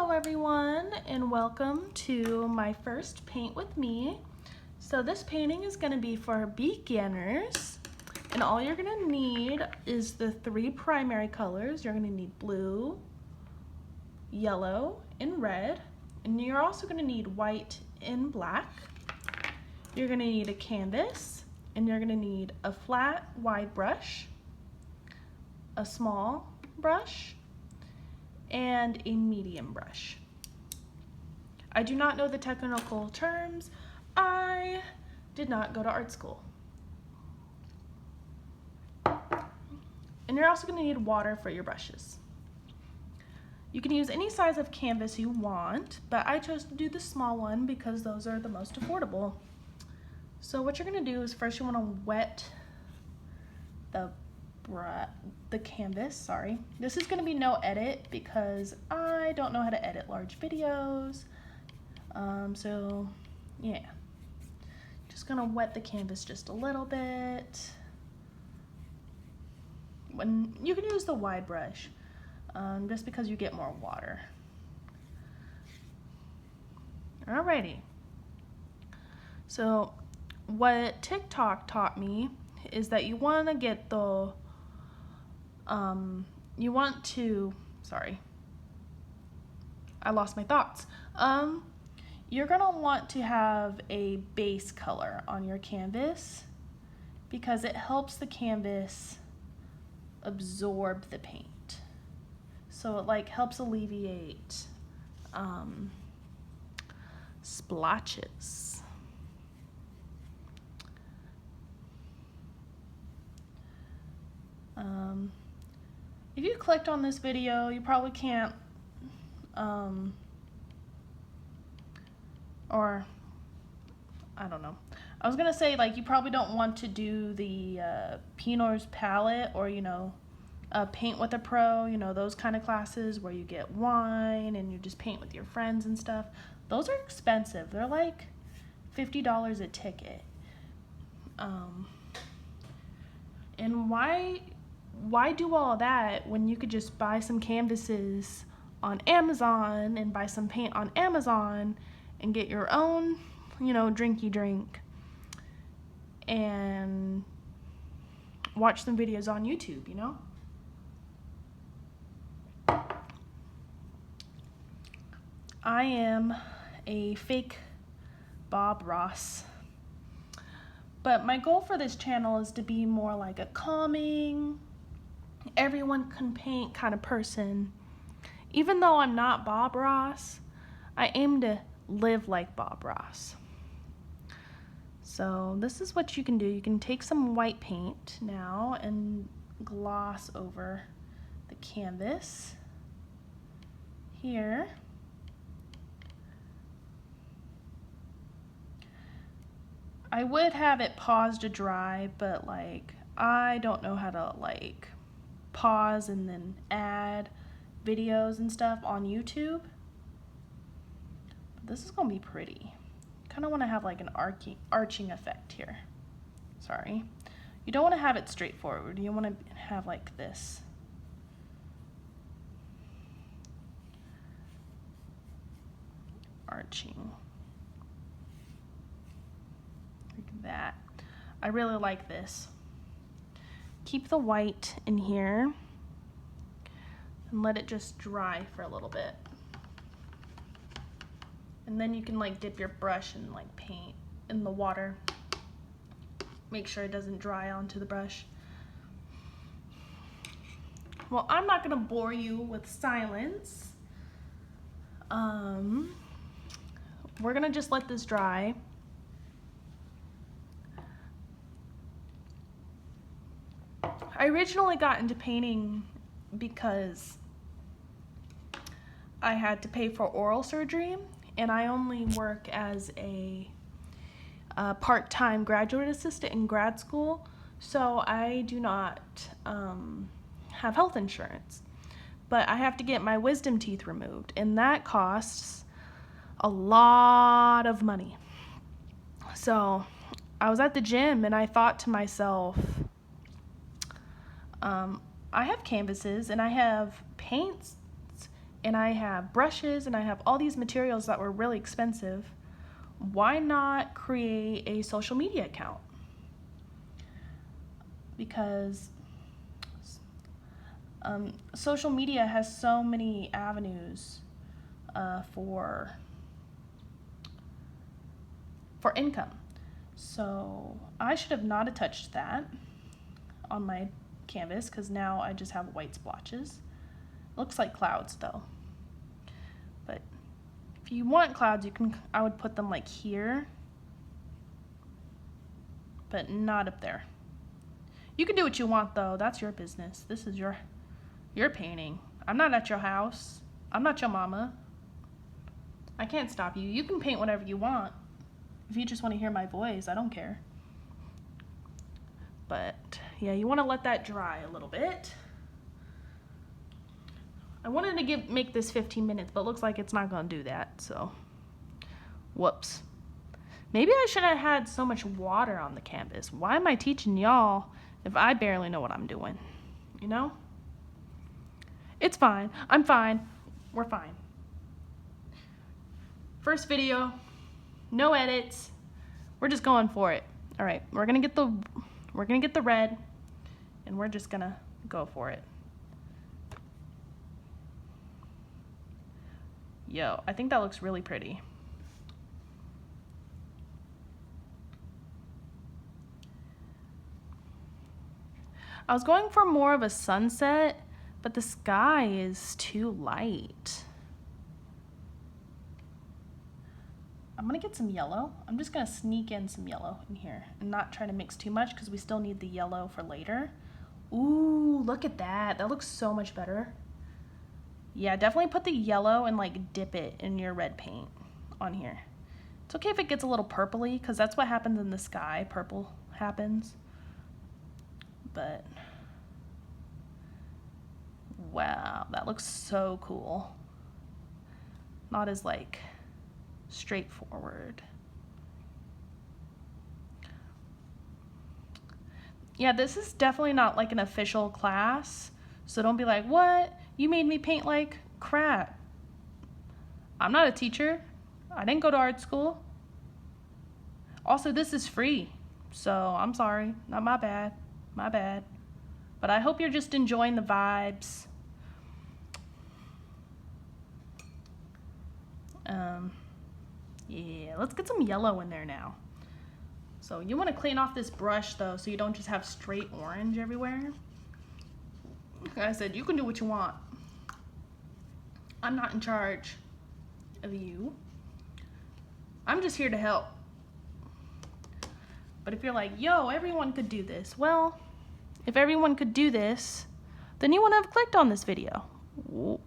Hello everyone, and welcome to my first paint with me. So this painting is going to be for beginners, and all you're going to need is the three primary colors. You're going to need blue, yellow, and red, and you're also going to need white and black. You're going to need a canvas, and you're going to need a flat wide brush, a small brush, and a medium brush. I do not know the technical terms. I did not go to art school. And you're also going to need water for your brushes. You can use any size of canvas you want, but I chose to do the small one because those are the most affordable. So what you're going to do is first you want to wet the canvas, sorry. This is going to be no edit because I don't know how to edit large videos. So yeah, just going to wet the canvas just a little bit. When you can use the wide brush, just because you get more water. Alrighty. So what TikTok taught me is that you want to get the sorry, I lost my thoughts. You're gonna want to have a base color on your canvas because it helps the canvas absorb the paint. So it like helps alleviate splotches. If you clicked on this video, you probably can't, or I don't know. I was gonna say like you probably don't want to do the painter's palette or paint with a pro, those kind of classes where you get wine and you just paint with your friends and stuff. Those are expensive. They're like $50 a ticket. And why do all that when you could just buy some canvases on Amazon and buy some paint on Amazon and get your own, drinky drink and watch some videos on YouTube, I am a fake Bob Ross. But my goal for this channel is to be more like a calming, everyone can paint kind of person. Even though I'm not Bob Ross, I aim to live like Bob Ross. So this is what you can do. You can take some white paint now and gloss over the canvas here. I would have it paused to dry, but I don't know how to pause and then add videos and stuff on YouTube. But this is gonna be pretty. Kind of want to have like an arching effect here. Sorry. You don't want to have it straightforward. You want to have like this. Arching. Like that. I really like this. Keep the white in here and let it just dry for a little bit. And then you can dip your brush and paint in the water. Make sure it doesn't dry onto the brush. Well, I'm not gonna bore you with silence. We're gonna just let this dry. I originally got into painting because I had to pay for oral surgery, and I only work as a part-time graduate assistant in grad school, so I do not have health insurance. But I have to get my wisdom teeth removed, and that costs a lot of money. So I was at the gym and I thought to myself, I have canvases and I have paints and I have brushes and I have all these materials that were really expensive, why not create a social media account? Because social media has so many avenues for income. So I should have not touched that on my canvas, because now I just have white splotches. Looks like clouds though. But if you want clouds, I would put them like here, but not up there. You can do what you want though, that's your business. This is your painting. I'm not at your house. I'm not your mama. I can't stop you. You can paint whatever you want. If you just want to hear my voice, I don't care. But yeah, you want to let that dry a little bit. I wanted to make this 15 minutes, but it looks like it's not going to do that, so whoops. Maybe I shouldn't have had so much water on the canvas. Why am I teaching y'all if I barely know what I'm doing? You know? It's fine. I'm fine. We're fine. First video, no edits. We're just going for it. All right, we're gonna get the red, and we're just gonna go for it. Yo, I think that looks really pretty. I was going for more of a sunset, but the sky is too light. I'm gonna get some yellow. I'm just gonna sneak in some yellow in here and not try to mix too much because we still need the yellow for later. Ooh, look at that. That looks so much better. Yeah, definitely put the yellow and like dip it in your red paint on here. It's okay if it gets a little purpley because that's what happens in the sky. Purple happens. But wow, that looks so cool. Not as like straightforward. Yeah, this is definitely not like an official class, so don't be like, what? You made me paint like crap. I'm not a teacher. I didn't go to art school. Also, this is free, so I'm sorry. Not my bad. My bad. But I hope you're just enjoying the vibes. Yeah, let's get some yellow in there now. So you want to clean off this brush though, so you don't just have straight orange everywhere. Like I said, you can do what you want. I'm not in charge of you. I'm just here to help. But if you're like, yo, everyone could do this. Well, if everyone could do this, then you wouldn't have clicked on this video. Ooh.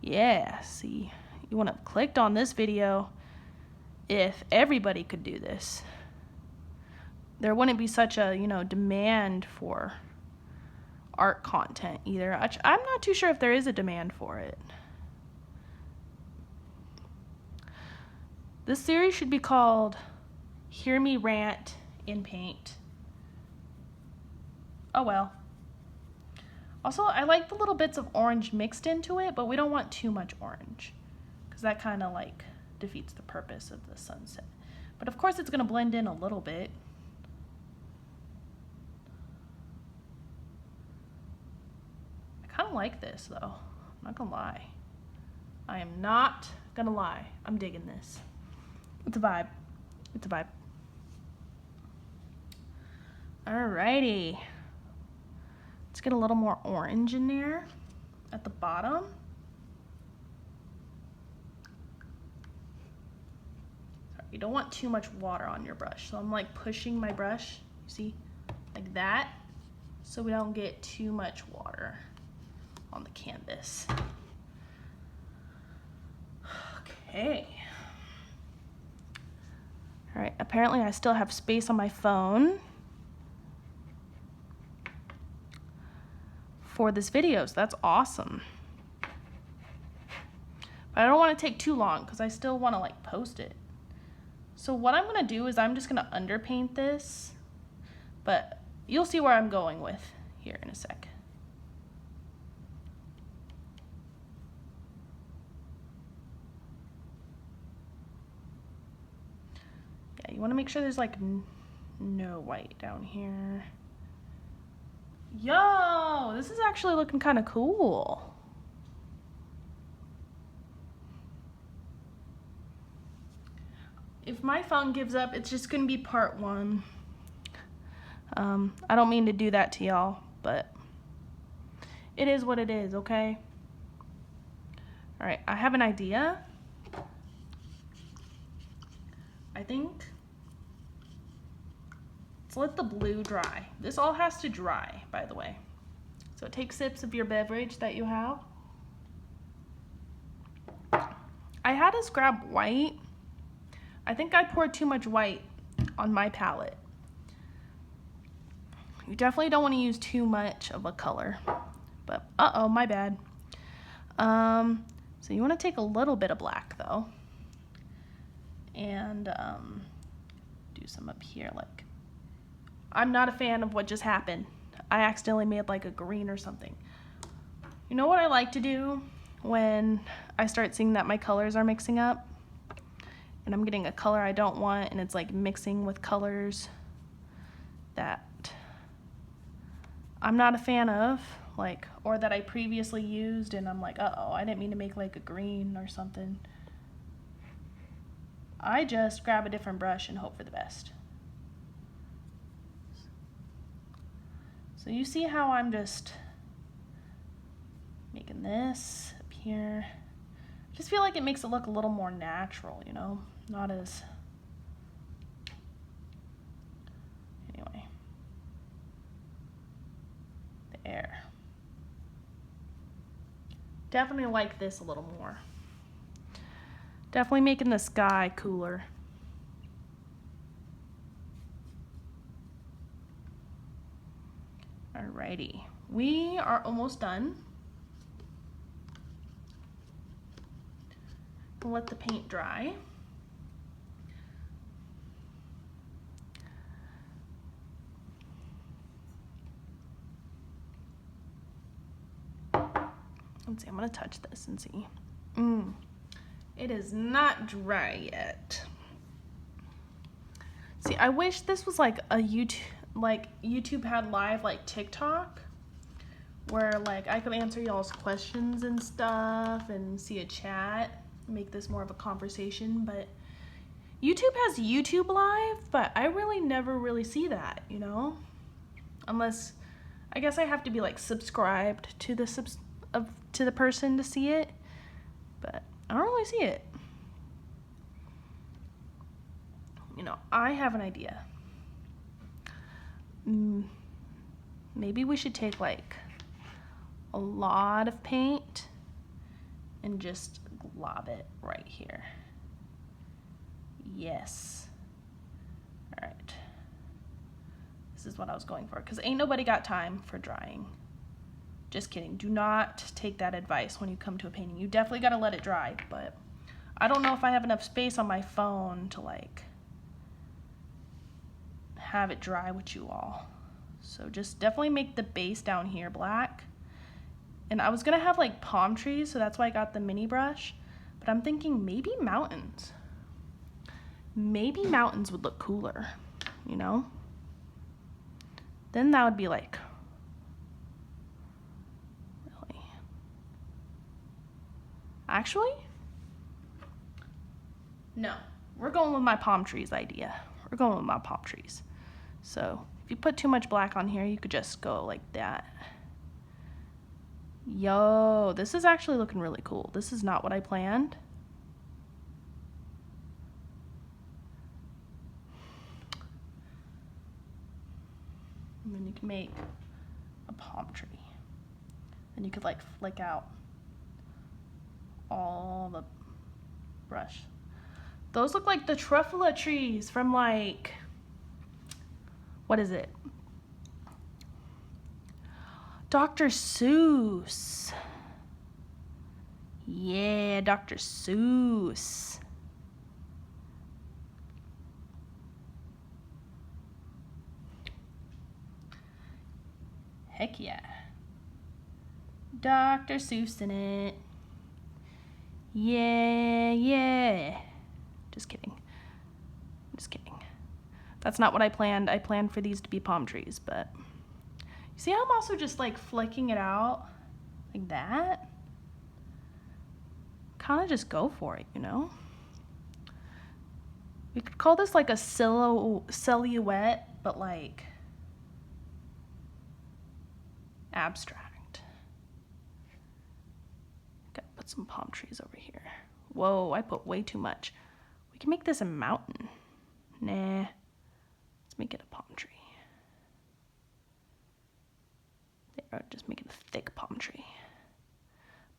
Yeah, see. You wouldn't have clicked on this video if everybody could do this. There wouldn't be such a, demand for art content either. I'm not too sure if there is a demand for it. This series should be called Hear Me Rant in Paint. Oh well. Also, I like the little bits of orange mixed into it, but we don't want too much orange because that kind of like defeats the purpose of the sunset. But of course it's going to blend in a little bit. I kind of like this though. I'm not going to lie. I am not going to lie. I'm digging this. It's a vibe. It's a vibe. Alrighty. Let's get a little more orange in there at the bottom. Sorry, you don't want too much water on your brush. So I'm like pushing my brush, you see, like that, so we don't get too much water on the canvas. Okay. All right, apparently I still have space on my phone for this video, so that's awesome. But I don't want to take too long because I still want to like post it. So what I'm going to do is I'm just going to underpaint this, but you'll see where I'm going with here in a sec. You want to make sure there's like no white down here. Yo, this is actually looking kind of cool. If my phone gives up, it's just gonna be part 1. I don't mean to do that to y'all, but it is what it is, okay? All right, I have an idea. I think, let's let the blue dry. This all has to dry, by the way. So take sips of your beverage that you have. I had us grab white. I think I poured too much white on my palette. You definitely don't want to use too much of a color, but uh-oh, my bad. So you want to take a little bit of black though, and do some up here. Like, I'm not a fan of what just happened. I accidentally made like a green or something. You know what I like to do when I start seeing that my colors are mixing up and I'm getting a color I don't want and it's like mixing with colors that I'm not a fan of, like, or that I previously used and I'm like, uh-oh, I didn't mean to make like a green or something. I just grab a different brush and hope for the best. So you see how I'm just making this up here. I just feel like it makes it look a little more natural, you know, not as, anyway. There. Definitely like this a little more. Definitely making the sky cooler. Alrighty, we are almost done. We'll let the paint dry. Let's see, I'm gonna touch this and see. It is not dry yet. See, I wish this was like a YouTube had live like TikTok, where like I could answer y'all's questions and stuff and see a chat, make this more of a conversation. But YouTube has YouTube live, but I really never really see that, you know, unless I guess I have to be like subscribed to the person to see it, but I don't really see it. You know, I have an idea. Maybe we should take like a lot of paint and just glob it right here. Yes. All right. This is what I was going for, because ain't nobody got time for drying. Just kidding. Do not take that advice when you come to a painting. You definitely got to let it dry, but I don't know if I have enough space on my phone to like have it dry with you all. So just definitely make the base down here black. And I was gonna have like palm trees, so that's why I got the mini brush, but I'm thinking maybe mountains. Maybe mountains would look cooler, you know? Then that would be like, really. Actually, no, we're going with my palm trees idea. We're going with my palm trees. So if you put too much black on here, you could just go like that. Yo, this is actually looking really cool. This is not what I planned. And then you can make a palm tree. And you could like flick out all the brush. Those look like the truffula trees from like, what is it? Dr. Seuss. Yeah, Dr. Seuss. Heck yeah. Dr. Seuss in it. Yeah, yeah. Just kidding. Just kidding. That's not what I planned. I planned for these to be palm trees, but you see how I'm also just like flicking it out like that? Kind of just go for it, you know? We could call this like a silhouette, but like abstract. Gotta put some palm trees over here. Whoa, I put way too much. We can make this a mountain. Nah, let's make it a palm tree. There, just make it a thick palm tree.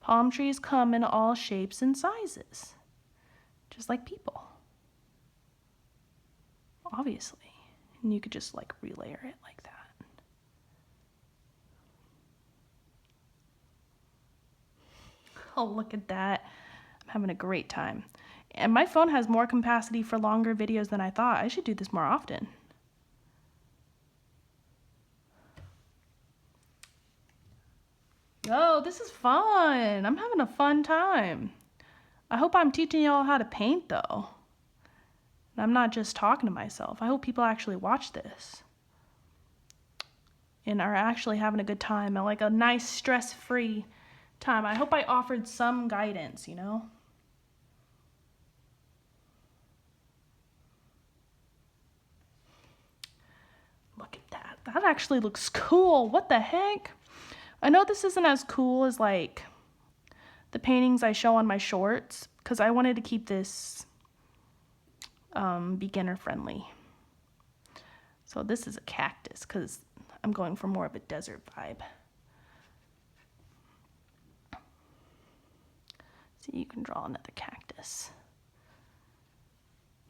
Palm trees come in all shapes and sizes, just like people. Obviously. And you could just like relayer it like that. Oh, look at that. I'm having a great time. And my phone has more capacity for longer videos than I thought. I should do this more often. Oh, this is fun. I'm having a fun time. I hope I'm teaching y'all how to paint though. And I'm not just talking to myself. I hope people actually watch this and are actually having a good time, and like a nice stress-free time. I hope I offered some guidance, you know? Look at that. That actually looks cool. What the heck? I know this isn't as cool as like the paintings I show on my shorts, because I wanted to keep this beginner friendly. So this is a cactus because I'm going for more of a desert vibe. So you can draw another cactus.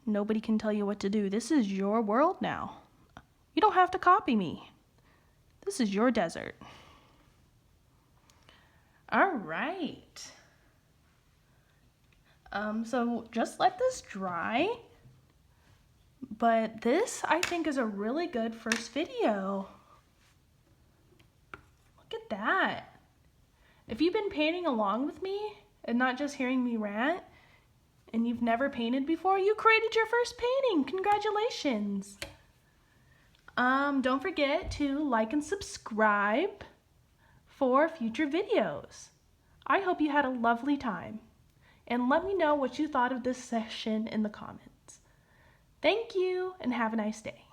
Nobody can tell you what to do. This is your world now. You don't have to copy me. This is your desert. All right. So just let this dry. But this, I think, is a really good first video. Look at that. If you've been painting along with me and not just hearing me rant, and you've never painted before, you created your first painting. Congratulations. Don't forget to like and subscribe for future videos. I hope you had a lovely time. And let me know what you thought of this session in the comments. Thank you, and have a nice day.